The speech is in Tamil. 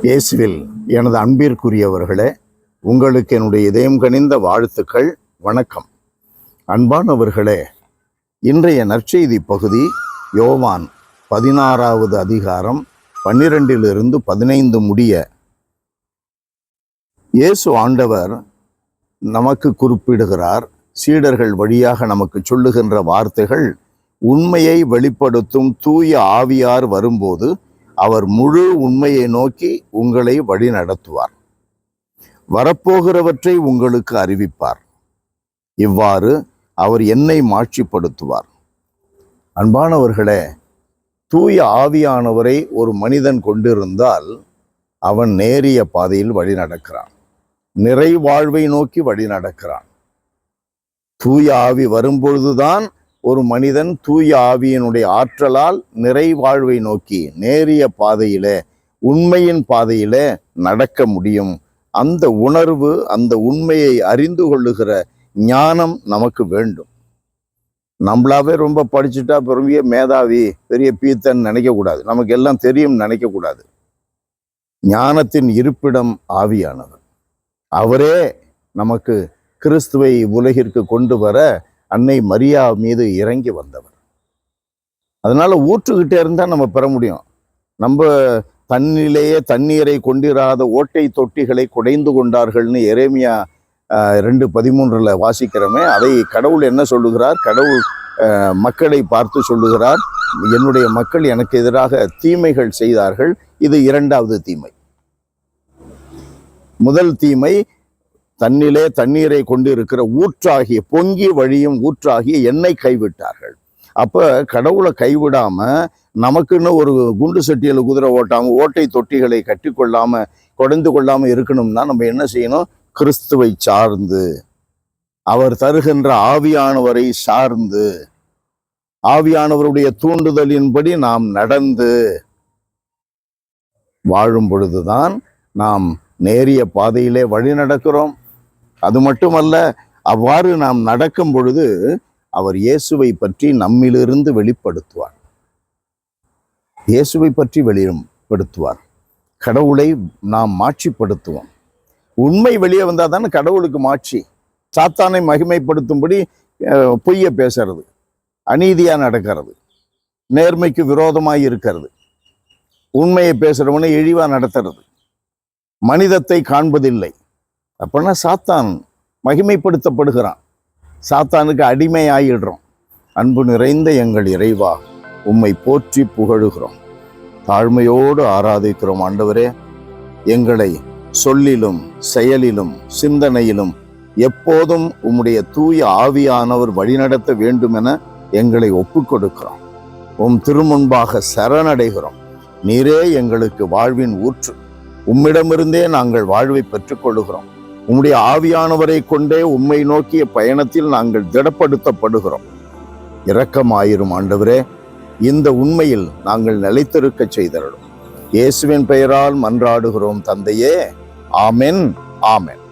இயேசுவில் எனது அன்பிற்குரியவர்களே, உங்களுக்கு என்னுடைய இதயம் கனிந்த வாழ்த்துக்கள். வணக்கம். அன்பானவர்களே, இன்றைய நற்செய்தி பகுதி யோவான் 16வது அதிகாரம் 12 15 முடிய இயேசு ஆண்டவர் நமக்கு குறிப்பிடுகிறார். சீடர்கள் வழியாக நமக்கு சொல்லுகின்ற வார்த்தைகள் உண்மையை வெளிப்படுத்தும் தூய ஆவியார் வரும்போது அவர் முழு உண்மையை நோக்கி உங்களை வழி நடத்துவார், வரப்போகிறவற்றை உங்களுக்கு அறிவிப்பார். இவ்வாறு அவர் என்னை மாட்சிப்படுத்துவார். அன்பானவர்களே, தூய ஆவியானவரை ஒரு மனிதன் கொண்டிருந்தால் அவன் நேரிய பாதையில் வழி நடக்கிறான், நிறை வாழ்வை நோக்கி வழி நடக்கிறான். தூய ஆவி வரும்பொழுதுதான் ஒரு மனிதன் தூய ஆவியினுடைய ஆற்றலால் நிறை வாழ்வை நோக்கி நேரிய பாதையிலே, உண்மையின் பாதையிலே நடக்க முடியும். அந்த உணர்வு, அந்த உண்மையை அறிந்து கொள்ளுகிற ஞானம் நமக்கு வேண்டும். நம்மளாவே ரொம்ப படிச்சுட்டா பெரிய மேதாவி, பெரிய பீத்தன் நினைக்கக்கூடாது. நமக்கு எல்லாம் தெரியும் நினைக்கக்கூடாது. ஞானத்தின் இருப்பிடம் ஆவியானவர். அவரே நமக்கு கிறிஸ்துவை உலகிற்கு கொண்டு வர அன்னை மரியா மீது இறங்கி வந்தவர். அதனால ஊற்றுக்கிட்டே இருந்தால் நம்ம பெற முடியும். நம்ம தன்னிலேயே தண்ணீரை கொண்டிராத ஓட்டை தொட்டிகளை குடைந்து கொண்டார்கள்னு எரேமியா 2:13 வாசிக்கிறோமே, அதை கடவுள் என்ன சொல்லுகிறார்? கடவுள் மக்களை பார்த்து சொல்லுகிறார், என்னுடைய மக்கள் எனக்கு எதிராக தீமைகள் செய்தார்கள். இது இரண்டாவது தீமை. முதல் தீமை, தன்னிலே தண்ணீரை கொண்டு இருக்கிற ஊற்றாகிய, பொங்கி வழியும் ஊற்றாகிய என்னை கைவிட்டார்கள். அப்ப கடவுளை கைவிடாம, நமக்குன்னு ஒரு குண்டு சட்டியில குதிரை ஓட்டாம, ஓட்டை தொட்டிகளை கட்டி கொள்ளாம, குடைந்து கொள்ளாம இருக்கணும்னா நம்ம என்ன செய்யணும்? கிறிஸ்துவை சார்ந்து, அவர் தருகின்ற ஆவியானவரை சார்ந்து, ஆவியானவருடைய தூண்டுதலின்படி நாம் நடந்து வாழும் பொழுதுதான் நாம் நேரிய பாதையிலே வழி நடக்கிறோம். அது மட்டுமல்ல, அவ்வாறு நாம் நடக்கும் பொழுது அவர் இயேசுவை பற்றி நம்மிலிருந்து வெளிப்படுத்துவார். இயேசுவை பற்றி வெளிப்படுத்துவார். கடவுளை நாம் மாட்சிப்படுத்துவோம். உண்மை வெளியே வந்தால் தானே கடவுளுக்கு மாட்சி. சாத்தானை மகிமைப்படுத்தும்படி பொய்ய பேசுறது, அநீதியாக நடக்கிறது, நேர்மைக்கு விரோதமாக இருக்கிறது, உண்மையை பேசுறவனை இழிவாக நடத்துறது, மனிதத்தை காண்பதில்லை. அப்படின்னா சாத்தான் மகிமைப்படுத்தப்படுகிறான். சாத்தானுக்கு அடிமை ஆயிடுறோம். அன்பு நிறைந்த எங்கள் இறைவா, உம்மை போற்றி புகழுகிறோம், தாழ்மையோடு ஆராதிக்கிறோம். ஆண்டவரே, எங்களை சொல்லிலும் செயலிலும் சிந்தனையிலும் எப்போதும் உம்முடைய தூய ஆவியானவர் வழிநடத்த வேண்டும் என எங்களை ஒப்புக் கொடுக்கிறோம். உம் திருமுன்பாக சரணடைகிறோம். நீரே எங்களுக்கு வாழ்வின் ஊற்று. உம்மிடமிருந்தே நாங்கள் வாழ்வை பெற்றுக்கொள்கிறோம். உம்முடைய ஆவியானவரை கொண்டே உம்மை நோக்கிய பயணத்தில் நாங்கள் திடப்படுத்தப்படுகிறோம். இரக்கமாயிரும் ஆண்டவரே, இந்த உண்மையில் நாங்கள் நிலைத்திருக்க செய்தருளும். இயேசுவின் பெயரால் மன்றாடுகிறோம் தந்தையே. ஆமென், ஆமென்.